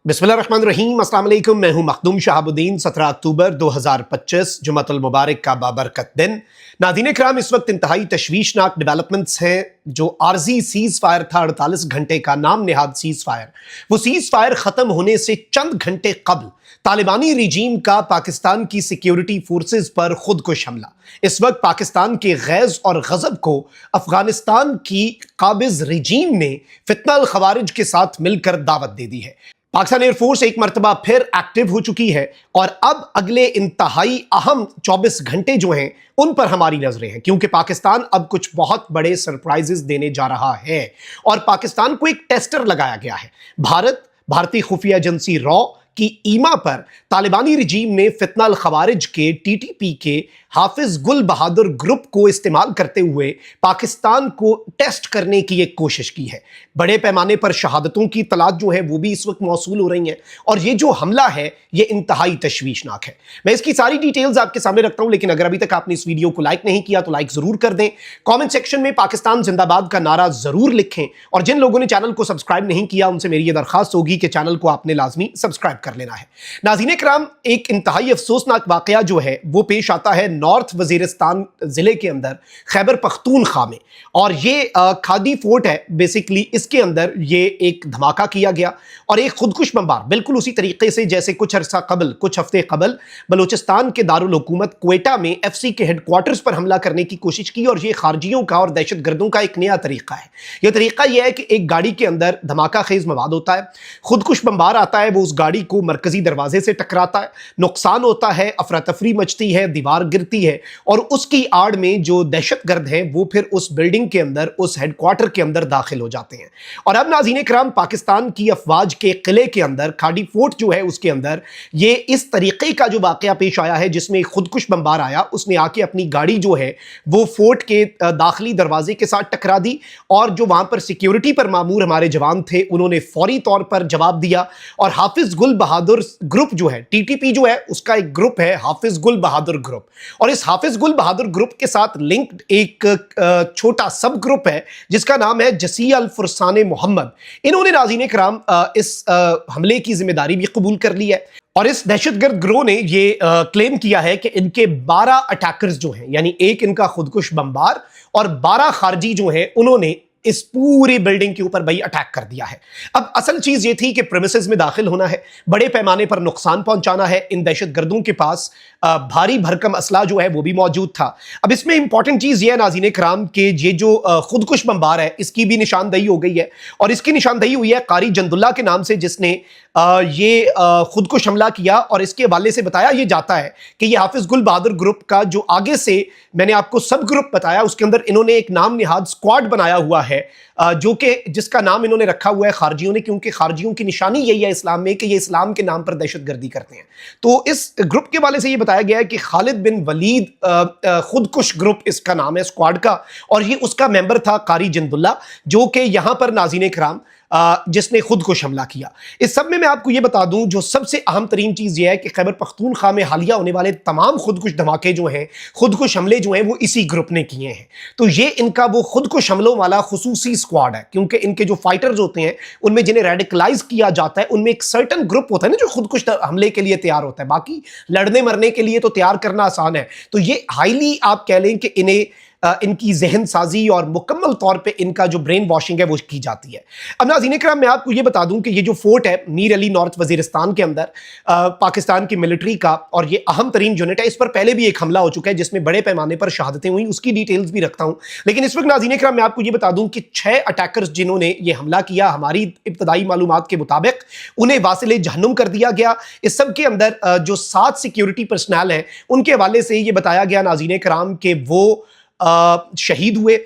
बिस्मिल्लाहिर्रहमानिर्रहीम, अस्सलाम वालेकुम। मैं हूं मखदूम शहाबुद्दीन। 17 अक्टूबर 2025 जुमातुल मुबारक का बाबरकत दिन। नाज़रीन इकराम, इस वक्त इंतहाई तशवीशनाक डेवलपमेंट्स हैं। जो आर्जी सीज़ फायर था 48 घंटे का नाम नेहाद सीज़ फायर, वो सीज़ फायर ख़त्म होने से चंद घंटे कबल तालिबानी रिजीम का पाकिस्तान की सिक्योरिटी फोर्सेस पर खुदकुश हमला। इस वक्त पाकिस्तान के गैज़ और गज़ब को अफगानिस्तान की काबिज़ रिजीम ने फितना अल खवारिज के साथ मिलकर दावत दे दी है। पाकिस्तान एयरफोर्स एक मरतबा फिर एक्टिव हो चुकी है और अब अगले इंतहाई अहम 24 घंटे जो हैं उन पर हमारी नजरें हैं, क्योंकि पाकिस्तान अब कुछ बहुत बड़े सरप्राइजेस देने जा रहा है और पाकिस्तान को एक टेस्टर लगाया गया है। भारतीय खुफिया एजेंसी रॉ की ईमा पर तालिबानी रिजीम ने फितना अल खवारिज के टीटीपी के हाफिज गुल बहादुर ग्रुप को इस्तेमाल करते हुए पाकिस्तान को टेस्ट करने की एक कोशिश की है। बड़े पैमाने पर शहादतों की तलाश जो है वो भी इस वक्त मौसूल हो रही हैं और ये जो हमला है ये इंतहाई तशवीशनाक है। मैं इसकी सारी डिटेल्स आपके सामने रखता हूं, लेकिन अगर अभी तक आपने इस वीडियो को लाइक नहीं किया तो लाइक जरूर कर दें। कमेंट सेक्शन में पाकिस्तान जिंदाबाद का नारा जरूर लिखें और जिन लोगों ने चैनल को सब्सक्राइब नहीं किया उनसे मेरी ये दरखास्त होगी कि चैनल को आपने लाजमी सब्सक्राइब कर लेना है। नाज़रीन इकराम, एक इंतहाई अफसोसनाक वाकया जो है वो पेश आता है नॉर्थ वजीरिस्तान जिले के अंदर खैबर पख्तूनख्वा में, और ये खादी फोर्ट है बेसिकली। इसके अंदर ये एक धमाका किया गया और एक खुदकुश बमबार बिल्कुल उसी तरीके से जैसे कुछ हफ्ते कबल बलूचिस्तान के दारुल हुकूमत क्वेटा में एफसी के हेडक्वार्टर्स पर हमला करने की कोशिश की। और ये खारजियों का और दहशत गर्दों का एक नया तरीका है। यह तरीका यह है कि एक गाड़ी के अंदर धमाका खेज मवाद होता है, खुदकुश बमबार आता है, वो उस गाड़ी को मरकजी दरवाजे से टकराता है, नुकसान होता है, अफरा तफरी मचती है, दीवार गिरती है और उसकी आड़ में जो दहशत गर्द हैं वो फिर उस बिल्डिंग के अंदर, उस हेडक्वार्टर के अंदर दाखिल हो जाते हैं। और अब नाज़रीन इकराम, पाकिस्तान की अफवाज के किले के अंदर खाड़ी फोर्ट जो है उसके अंदर ये इस तरीके का जो वाकया पेश आया है जिसमें खुदकुश बमबार आया, उसने आके अपनी गाड़ी जो है वो फोर्ट के दाखिली दरवाजे के साथ टकरा दी और जो वहां पर सिक्योरिटी पर मामूर हमारे जवान थे उन्होंने फौरी तौर पर जवाब दिया। और हाफिज गुल बहादुर ग्रुप जो है, टीटीपी जो है उसका एक ग्रुप है हाफिज गुल बहादुर ग्रुप, और इस हाफिज गुल बहादुर ग्रुप के साथ लिंक्ड एक छोटा सब ग्रुप है जिसका नाम है जसी अल फुरसान मोहम्मद। इन्होंने नाज़रीन इकराम इस हमले की जिम्मेदारी भी कबूल कर ली है और इस दहशतगर्द गिरोह ने ये क्लेम किया है कि इनके 12 अटैकर्स जो हैं, यानी एक इनका खुदकुश बमबार और 12 खारजी जो हैं, उन्होंने इस पूरी बिल्डिंग के ऊपर भाई अटैक कर दिया है। अब असल चीज ये थी कि प्रेमिसेस में दाखिल होना है, बड़े पैमाने पर नुकसान पहुंचाना है। इन दहशतगर्दों के पास भारी भरकम असला जो है वो भी मौजूद था। अब इसमें इंपॉर्टेंट चीज ये है नाज़रीन इकराम के ये जो खुदकुश बमबार है इसकी भी निशानदही हो गई है और इसकी निशानदही हुई है कारी जंदुल्ला के नाम से, जिसने ये खुदकुश हमला किया। और इसके हवाले से बताया ये जाता है कि ये हाफिज गुल बहादुर ग्रुप का जो आगे से मैंने आपको सब ग्रुप बताया उसके अंदर इन्होंने एक नाम निहाद स्क्वाड बनाया हुआ है जो कि जिसका नाम इन्होंने रखा हुआ है खारजियों ने, क्योंकि खारजियों की निशानी यही है इस्लाम में कि ये इस्लाम के नाम पर दहशतगर्दी करते हैं। तो इस ग्रुप के हवाले से ये बताया गया है कि खालिद बिन वलीद खुदकुश ग्रुप इसका नाम है स्क्वाड का, और ये उसका मेंबर था कारी जंदुल्ला जो कि यहां पर नाज़रीन इकराम जिसने खुदकुश हमला किया। इस सब में मैं आपको ये बता दूं जो सबसे अहम तरीन चीज ये है कि खैबर पख्तूनख्वा में हालिया होने वाले तमाम खुदकुश धमाके जो हैं, खुदकुश हमले जो हैं वो इसी ग्रुप ने किए हैं। तो ये इनका वो खुदकुश हमलों वाला खुसूसी स्क्वाड है, क्योंकि इनके जो फाइटर्स होते हैं उनमें जिन्हें रेडिकलाइज किया जाता है उनमें एक सर्टन ग्रुप होता है ना जो खुदकुश हमले के लिए तैयार होता है। बाकी लड़ने मरने के लिए तो तैयार करना आसान है, तो ये हाईली आप कह लें कि इन्हें इनकी जहन साजी और मुकम्मल तौर पे इनका जो ब्रेन वॉशिंग है वो की जाती है। अब नाज़रीन इकराम, मैं आपको ये बता दूं कि ये जो फोर्ट है मीर अली नॉर्थ वजीरिस्तान के अंदर पाकिस्तान की मिलिट्री का, और ये अहम तरीन यूनिट है। इस पर पहले भी एक हमला हो चुका है जिसमें बड़े पैमाने पर शहादतें हुई, उसकी डिटेल्स भी रखता हूं। लेकिन इस वक्त नाज़रीन इकराम मैं आपको ये बता दूं कि 6 अटैकर्स जिन्होंने ये हमला किया, हमारी इब्तदाई मालूमात के मुताबिक उन्हें वासिले जहन्नुम कर दिया गया। इस सब के अंदर जो 7 सिक्योरिटी पर्सनल हैं उनके हवाले से ये बताया गया नाज़रीन इकराम के वो शहीद हुए।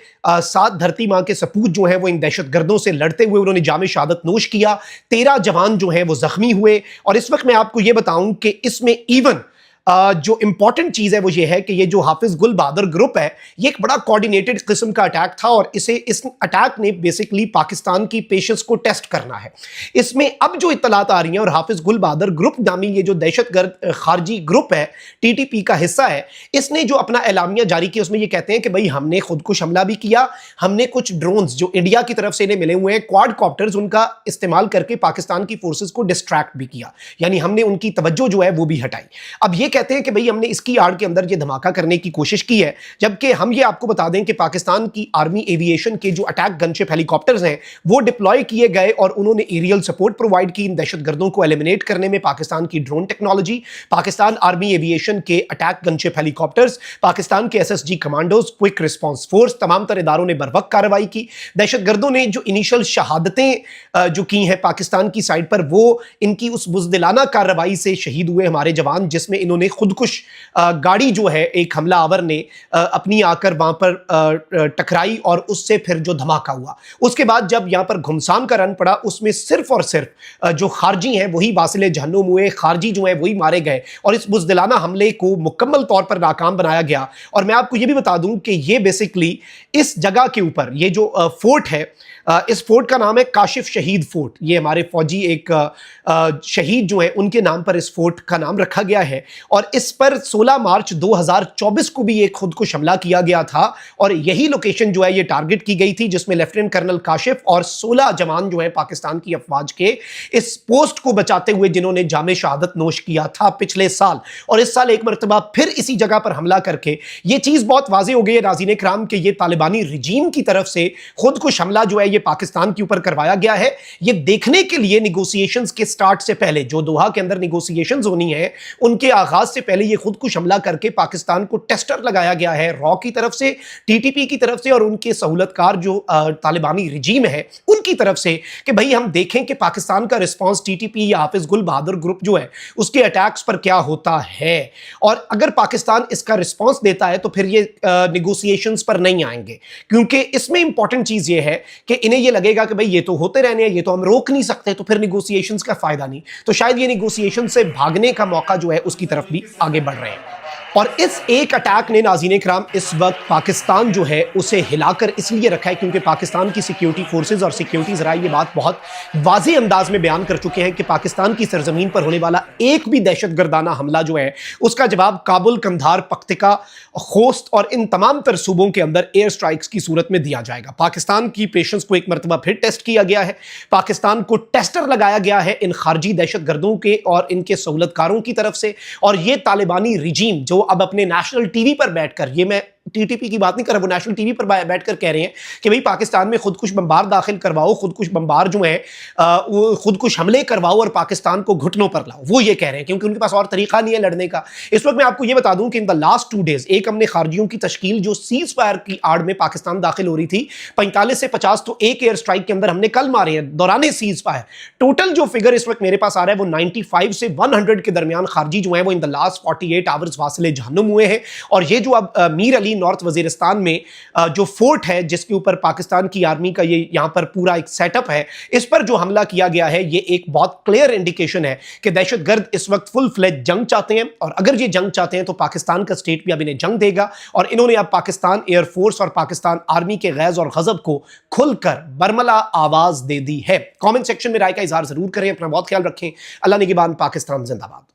7 धरती मां के सपूत जो हैं वो इन दहशतगर्दों से लड़ते हुए उन्होंने जामे शहादत नोश किया। 13 जवान जो हैं वो जख्मी हुए। और इस वक्त मैं आपको ये बताऊं कि इसमें इवन जो इंपॉर्टेंट चीज है वो ये है कि ये जो हाफिज गुल बहादुर ग्रुप है ये एक बड़ा कोऑर्डिनेटेड किस्म का अटैक था और इस अटैक ने बेसिकली पाकिस्तान की पेशेंस को टेस्ट करना है। इसमें अब जो इत्तलात आ रही हैं और हाफिज गुल बहादुर ग्रुप नामी ये जो दहशतगर्द खारजी ग्रुप है टीटीपी का हिस्सा है, इसने जो अपना एलामिया जारी किया उसमें ये कहते हैं कि भाई हमने खुदकुश हमला भी किया, हमने कुछ ड्रोन्स जो इंडिया की तरफ से इन्हें मिले हुए हैं क्वाड कॉप्टर्स उनका इस्तेमाल करके पाकिस्तान की फोर्सेस को डिस्ट्रैक्ट भी किया, यानी हमने उनकी तवज्जो जो है वो भी हटाई। अब ये कहते हैं कि भाई हमने इसकी आड़ के अंदर ये धमाका करने की कोशिश की है, जबकि हम ये आपको बता दें कि पाकिस्तान की आर्मी एविएशन के जो अटैक गनशिप हेलीकॉप्टर्स हैं वो डिप्लॉय किए गए और उन्होंने एरियल सपोर्ट प्रोवाइड की इन दहशतगर्दों को एलिमिनेट करने में। पाकिस्तान की drone technology, Pakistan army aviation के अटैक गनशिप हेलीकॉप्टर्स, पाकिस्तान के SSG commandos, quick response force, तमाम तर इदारों ने बर्वक्त कार्रवाई की। दहशतगर्दों ने जो इनिशियल शहादतें जो की हैं पाकिस्तान की साइड पर, वो इनकी उस बुज़दिलाना कार्रवाई से शहीद हुए हमारे जवान, जिसमें इन्होंने खुदकुश गाड़ी जो है एक हमला आवर ने अपनी आकर वहां पर टकराई और उससे फिर जो धमाका हुआ, उसके बाद जब यहां पर घुमसान का रन पड़ा उसमें सिर्फ और सिर्फ जो खारजी हैं वही वासिले जहन्नुम हुए, खारजी जो है वही मारे गए और इस बुज़दिलाना हमले को मुकम्मल तौर पर नाकाम बनाया गया। और मैं आपको ये भी बता दूं कि ये बेसिकली इस जगह के ऊपर ये जो फोर्ट है, इस फोर्ट का नाम है काशिफ शहीद फोर्ट। ये हमारे फौजी एक शहीद जो है उनके नाम पर इस फोर्ट का नाम रखा गया है और इस पर 16 मार्च 2024 को भी एक खुदकुश हमला किया गया था और यही लोकेशन जो है ये टारगेट की गई थी, जिसमें लेफ्टिनेंट कर्नल काशिफ और 16 जवान जो है पाकिस्तान की अफवाज के इस पोस्ट को बचाते हुए जिन्होंने जामे शहादत नोश किया था पिछले साल, और इस साल एक मरतबा फिर इसी जगह पर हमला करके ये चीज बहुत वाज़ेह हो गई है नाज़रीन इकराम कि ये तालिबानी रिजीम की तरफ से खुदकुश हमला जो है ये पाकिस्तान के ऊपर करवाया गया है। ये देखने के लिए निगोशिएशंस के स्टार्ट से पहले, जो दोहा के अंदर निगोशिएशंस होनी है उनके आगाज से पहले ये खुदकुश हमला करके पाकिस्तान को टेस्टर लगाया गया है रॉ की तरफ से, टीटीपी की तरफ से और उनके सहूलतकार जो तालिबानी रिजीम है उनकी तरफ से, कि भाई हम देखें कि पाकिस्तान का रिस्पांस टीटीपी या हाफिज गुल बहादुर ग्रुप जो है उसके अटैक्स पर क्या होता है। और अगर पाकिस्तान इसका रिस्पांस देता है तो फिर ये निगोशिएशंस पर नहीं आएंगे, क्योंकि इसमें इंपॉर्टेंट चीज ये है कि इन्हें ये लगेगा कि भाई ये तो होते रहने हैं, ये तो हम रोक नहीं सकते, तो फिर निगोशिएशंस का फायदा नहीं, तो शायद ये निगोशिएशन से भागने का मौका जो है उसकी तरफ भी आगे बढ़ रहे हैं। और इस एक अटैक ने नाज़रीन इकराम इस वक्त पाकिस्तान जो है उसे हिलाकर इसलिए रखा है क्योंकि पाकिस्तान की सिक्योरिटी फोर्सेज और सिक्योरिटी ज़राए ये बात बहुत वाज़ेह अंदाज में बयान कर चुके हैं कि पाकिस्तान की सरजमीन पर होने वाला एक भी दहशतगर्दाना हमला जो है उसका जवाब काबुल, कंधार, पख्तिका, खोस्त और इन तमाम तर सूबों के अंदर एयर स्ट्राइक्स की सूरत में दिया जाएगा। पाकिस्तान की पेशेंस को एक मरतबा फिर टेस्ट किया गया है, पाकिस्तान को टेस्टर लगाया गया है इन खारजी दहशतगर्दों के और इनके सहूलतकारों की तरफ से। और ये तालिबानी रिजीम जो अब अपने नेशनल टीवी पर बैठकर, ये मैं टीटीपी की बात नहीं कर रहा, वो नेशनल टीवी पर बैठकर कह रहे हैं कि भाई पाकिस्तान में खुदकुश बम्बार दाखिल करवाओ, खुदकुश बम्बार जो है वो खुदकुश हमले करवाओ और पाकिस्तान को घुटनों पर लाओ, वो ये कह रहे हैं क्योंकि उनके पास और तरीका नहीं है लड़ने का। इस वक्त मैं आपको ये बता दूं कि इन द लास्ट 2 डेज एक हमने खारजियों की तश्कील जो सीज फायर की आड़ में पाकिस्तान दाखिल हो रही थी 45 से 50 तो एक एयर स्ट्राइक के अंदर हमने कल मारे हैं दौरान सीज फायर। टोटल जो फिगर इस वक्त मेरे पास आ रहा है वो 95 से 100 के दरमियान खारजी जो है वो इन द लास्ट 48 आवर्स वासिले जहन्नुम हुए हैं। और ये जो अब मीर अली नॉर्थ वजीरिस्तान में जो फोर्ट है जिसके ऊपर पाकिस्तान की आर्मी का ये यहां पर पूरा एक सेटअप है, इस पर जो हमला किया गया है ये एक बहुत क्लियर इंडिकेशन है कि दहशतगर्द इस वक्त फुल फ्लेज जंग चाहते हैं। और अगर ये जंग चाहते हैं तो पाकिस्तान का स्टेट भी अब इन्हें जंग देगा और इन्होंने अब पाकिस्तान एयरफोर्स और पाकिस्तान आर्मी के गैज़ और गजब को खुलकर बरमला आवाज दे दी है। कमेंट सेक्शन में राय का इजहार जरूर करें, अपना बहुत ख्याल रखें। अल्लाह निगहबान, पाकिस्तान जिंदाबाद।